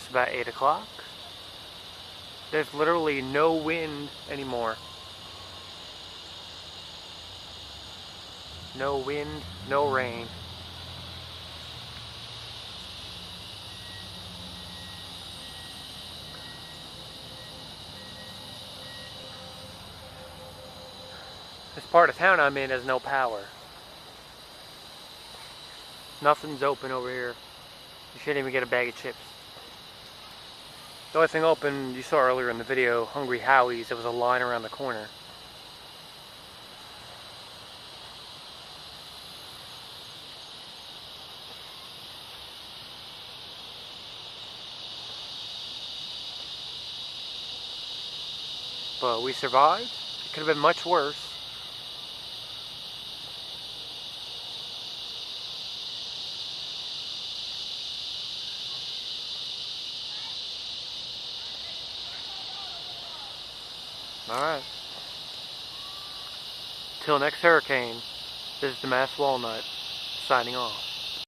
It's about 8 o'clock. There's literally no wind anymore. No wind, no rain. This part of town I'm in has no power. Nothing's open over here. You shouldn't even get a bag of chips. The only thing open you saw earlier in the video, Hungry Howie's, there was a line around the corner. But we survived. It could have been much worse. Alright. Till next hurricane, this is the Mass Walnut, signing off.